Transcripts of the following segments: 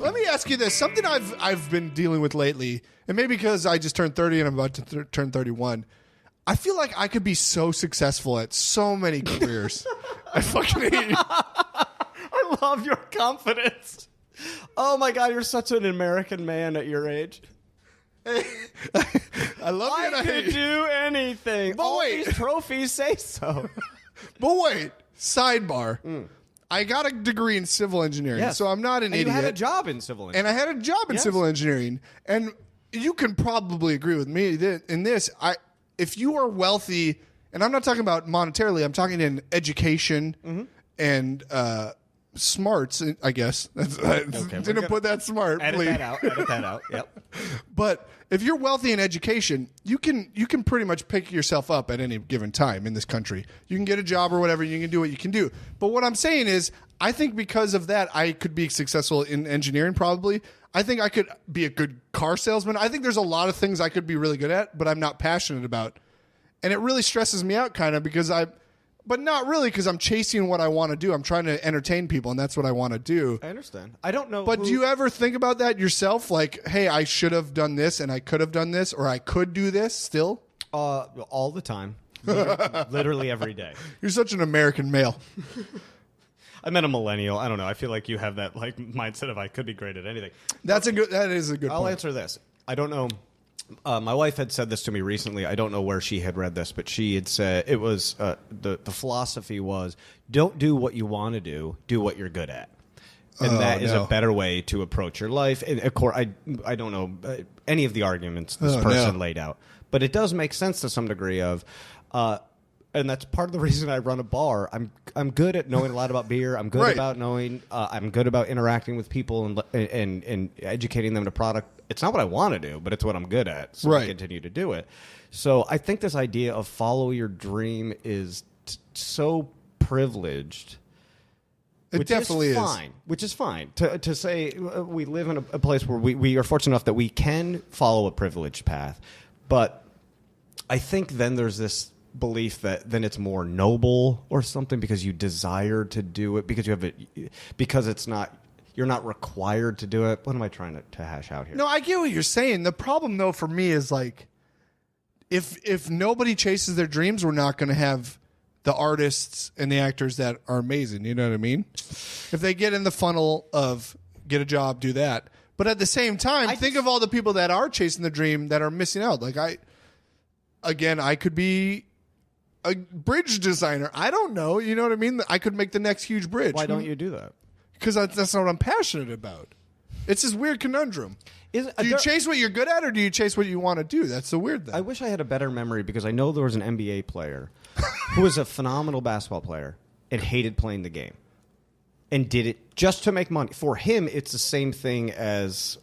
Let me ask you this. Something I've been dealing with lately, and maybe because I just turned 30 and I'm about to turn 31, I feel like I could be so successful at so many careers. I fucking hate you. I love your confidence. Oh my God, you're such an American man at your age. I love you. I could do anything. But All wait. these trophies say so. But wait, sidebar. I got a degree in civil engineering, Yes. so I'm not an idiot. You had a job in civil engineering. And I had a job in civil engineering. And you can probably agree with me in this. If you are wealthy, and I'm not talking about monetarily, I'm talking in education and smarts, I guess. Didn't put that smart. Edit please. that out. Edit that out. Yep. But if you're wealthy in education, you can pretty much pick yourself up at any given time in this country. You can get a job or whatever. You can do what you can do. But what I'm saying is, I think because of that, I could be successful in engineering probably. I think I could be a good car salesman. I think there's a lot of things I could be really good at, but I'm not passionate about. And it really stresses me out kind of because but not really because I'm chasing what I want to do. I'm trying to entertain people, and that's what I want to do. I understand. I don't know. But do you ever think about that yourself? Like, hey, I should have done this, and I could have done this, or I could do this still? All the time. Literally every day. You're such an American male. I met a millennial. I don't know. I feel like you have that like mindset of I could be great at anything. That is a good I'll point. answer this. I don't know. My wife had said this to me recently. I don't know where she had read this, but she had said it was the philosophy was don't do what you want to do what you're good at. And that is a better way to approach your life. And of course, I don't know any of the arguments this person laid out, but it does make sense to some degree of, and that's part of the reason I run a bar. I'm good at knowing a lot about beer. I'm good about knowing. I'm good about interacting with people and educating them to product. It's not what I want to do, but it's what I'm good at. So I continue to do it. So I think this idea of follow your dream is so privileged. It definitely is. Which is fine. To say we live in a place where we are fortunate enough that we can follow a privileged path. But I think then there's this belief that then it's more noble or something because you desire to do it, because you have it, because it's not, you're not required to do it. What am I trying to hash out here? No, I get what you're saying. The problem, though, for me is like, if nobody chases their dreams, we're not going to have the artists and the actors that are amazing. You know what I mean? If they get in the funnel of get a job, do that. But at the same time, think of all the people that are chasing the dream that are missing out. Like I could be a bridge designer. I don't know. You know what I mean? I could make the next huge bridge. Why don't you do that? Because that's not what I'm passionate about. It's this weird conundrum. Do you chase what you're good at, or do you chase what you want to do? That's the weird thing. I wish I had a better memory because I know there was an NBA player who was a phenomenal basketball player and hated playing the game and did it just to make money. For him, it's the same thing as,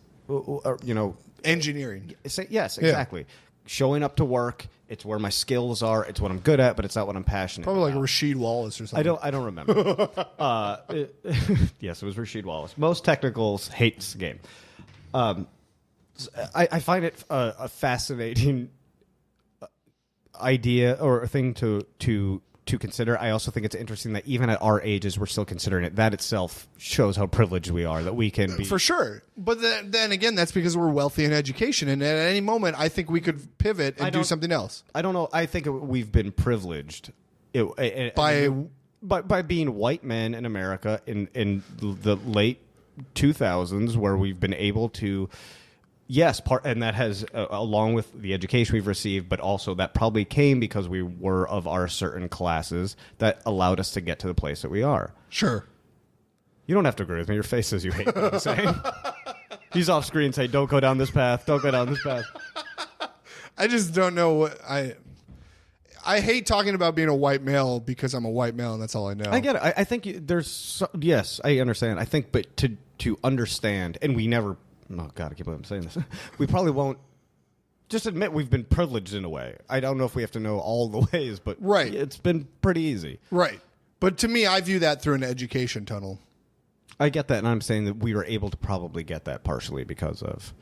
engineering. Yes, exactly. Yeah. Showing up to work, it's where my skills are. It's what I'm good at, but it's not what I'm passionate about. Probably like Rasheed Wallace or something. I don't remember. Yes, it was Rasheed Wallace. Most technicals hates the game. I find it a fascinating idea or a thing to consider. I also think it's interesting that even at our ages, we're still considering it. That itself shows how privileged we are, that we can be. For sure. But then again, that's because we're wealthy in education. And at any moment, I think we could pivot and do something else. I don't know. I think we've been privileged by being white men in America in the late 2000s, where we've been able to... Yes, and that has, along with the education we've received, but also that probably came because we were of our certain classes that allowed us to get to the place that we are. Sure. You don't have to agree with me. Your face says you hate what I'm saying. He's off screen saying, don't go down this path. Don't go down this path. I just don't know what... I hate talking about being a white male because I'm a white male and that's all I know. I get it. I think there's... Yes, I understand. I think, but to understand, and we never... Oh, God, I can't believe I'm saying this. We probably won't just admit we've been privileged in a way. I don't know if we have to know all the ways, but it's been pretty easy. Right. But to me, I view that through an education tunnel. I get that, and I'm saying that we were able to probably get that partially because of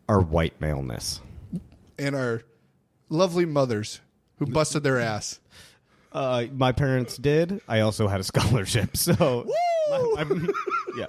our white maleness. And our lovely mothers who busted their ass. My parents did. I also had a scholarship, so... Woo! Yeah.